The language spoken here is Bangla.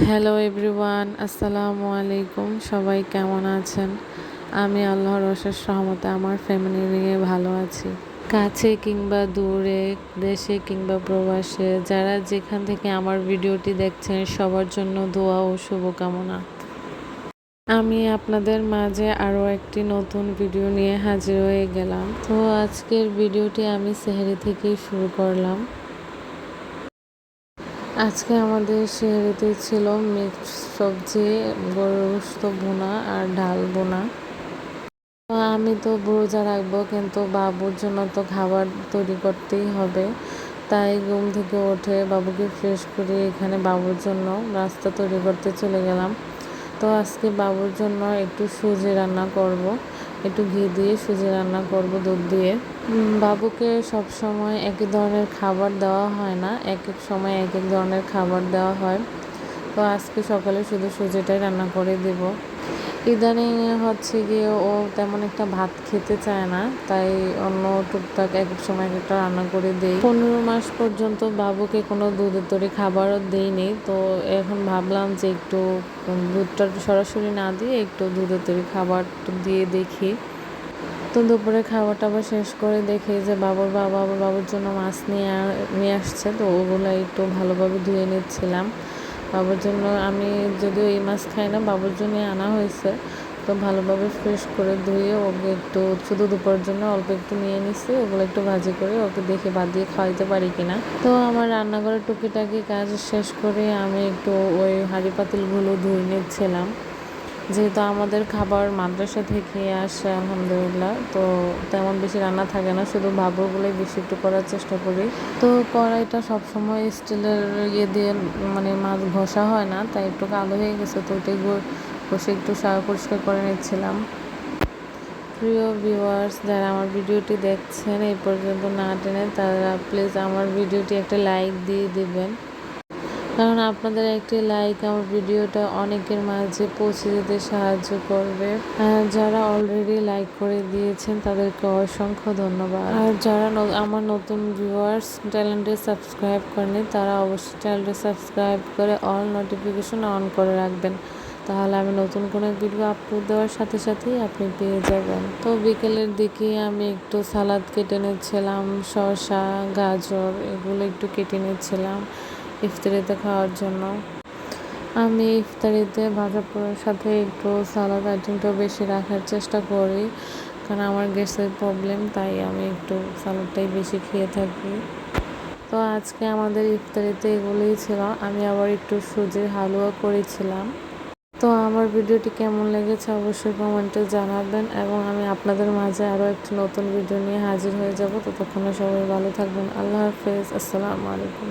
হ্যালো এভরিওয়ান, আসসালামু আলাইকুম। সবাই কেমন আছেন? আমি আল্লাহর অশেষ রহমতে আমার ফ্যামিলি নিয়ে ভালো আছি। কাছে কিংবা দূরে, দেশে কিংবা প্রবাসে, যারা যেখান থেকে আমার ভিডিওটি দেখছেন সবার জন্য দোয়া ও শুভকামনা। আমি আপনাদের মাঝে আরও একটি নতুন ভিডিও নিয়ে হাজির হয়ে গেলাম। তো আজকের ভিডিওটি আমি সেহরি থেকেই শুরু করলাম। আজকে আমাদের সেহরিতে ছিল মিক্সড সবজি, গরুর গোশত ভুনা আর ডাল ভুনা। তো আমি তো রোজা রাখবো, কিন্তু বাবুর জন্য তো খাবার তৈরি করতেই হবে। তাই ঘুম থেকে উঠে বাবুকে ফ্রেশ করে এখানে বাবুর জন্য নাস্তা তৈরি করতে চলে গেলাম। তো আজকে বাবুর জন্য একটু সুজি রান্না করব, একটু ঘি দিয়ে সুজি রান্না করব দুধ দিয়ে। বাবুকে সব সময় একই ধরনের খাবার দেওয়া হয় না, এক এক সময় এক এক ধরনের খাবার দেওয়া হয়। তো আজকে সকালে শুধু সুজিটাই রান্না করে দেব। ইদানিং হচ্ছে গিয়ে ও তেমন একটা ভাত খেতে চায় না, তাই অন্য টুকটাক এক এক সময় এক একটা রান্না করে দিই। 15 মাস পর্যন্ত বাবুকে কোনো দুধের তৈরি খাবারও দিইনি। তো এখন ভাবলাম যে একটু দুধটা সরাসরি না দিয়ে একটু দুধের তৈরি খাবার দিয়ে দেখি। তো দুপুরে খাবার টাবার শেষ করে দেখি যে বাবুর বাবা আবার বাবুর জন্য মাছ নিয়ে আসছে। তো ওগুলো একটু ভালোভাবে ধুয়ে নিচ্ছিলাম বাবুর জন্য। আমি যদিও এই মাছ খাই না, বাবুর জন্য আনা হয়েছে। তো ভালোভাবে ফ্রেশ করে ধুয়ে ওকে একটু শুধু দুপুরের জন্য অল্প একটু নিয়ে নিচ্ছি। ওগুলো একটু ভাজি করে ওকে দেখে বাদ দিয়ে খাওয়াইতে পারি কিনা। তো আমার রান্নাঘরের টুকিটাকি কাজ শেষ করে আমি একটু ওই হাঁড়ি পাতিলগুলো ধুয়ে নিচ্ছিলাম, যেহেতু আমাদের খাবার মাদ্রাসা থেকে আসে আলহামদুলিল্লাহ। তো তেমন বেশি রান্না থাকে না, শুধু বাবুরগুলোই বেশি একটু করার চেষ্টা করি। তো কড়াইটা সবসময় স্টিলের দিয়ে মানে মাছ ঘষা হয় না, তাই একটু কালো হয়ে গেছে। তো ওইটাই ঘষে একটু পরিষ্কার করে নিচ্ছিলাম। প্রিয় ভিউয়ার্স, যারা আমার ভিডিওটি দেখছেন এই পর্যন্ত না টেনে, তারা প্লিজ আমার ভিডিওটি একটা লাইক দিয়ে দিবেন, কারণ আপনাদের একটি লাইক আমার ভিডিওটা অনেকের মাঝে পৌঁছে যেতে সাহায্য করবে। যারা অলরেডি লাইক করে দিয়েছেন তাদেরকে অসংখ্য ধন্যবাদ। আর যারা আমার নতুন ভিউয়ার্স চ্যানেলটি সাবস্ক্রাইব করেনি, তারা অবশ্যই চ্যানেলটি সাবস্ক্রাইব করে অল নোটিফিকেশন অন করে রাখবেন, তাহলে আমি নতুন কোনো ভিডিও আপলোড দেওয়ার সাথে সাথেই আপনি পেয়ে যাবেন। তো বিকেলের দিকে আমি একটু সালাদ কেটে নিচ্ছিলাম, শসা গাজর এগুলো একটু কেটে নিচ্ছিলাম ইফতারিতে খাওয়ার জন্য। আমি ইফতারিতে ভাজা পোড়ার সাথে একটু সালাদ আইটেমটাও বেশি রাখার চেষ্টা করি, কারণ আমার গ্যাসের প্রবলেম, তাই আমি একটু সালাদটাই বেশি খেয়ে থাকি। তো আজকে আমাদের ইফতারিতে এগুলোই ছিল। আমি আবার একটু সুজির হালুয়া করেছিলাম। তো আমার ভিডিওটি কেমন লেগেছে অবশ্যই কমেন্টে জানাবেন, এবং আমি আপনাদের মাঝে আরও একটি নতুন ভিডিও নিয়ে হাজির হয়ে যাব। ততক্ষণে সবাই ভালো থাকবেন। আল্লাহ হাফেজ, আসসালামু আলাইকুম।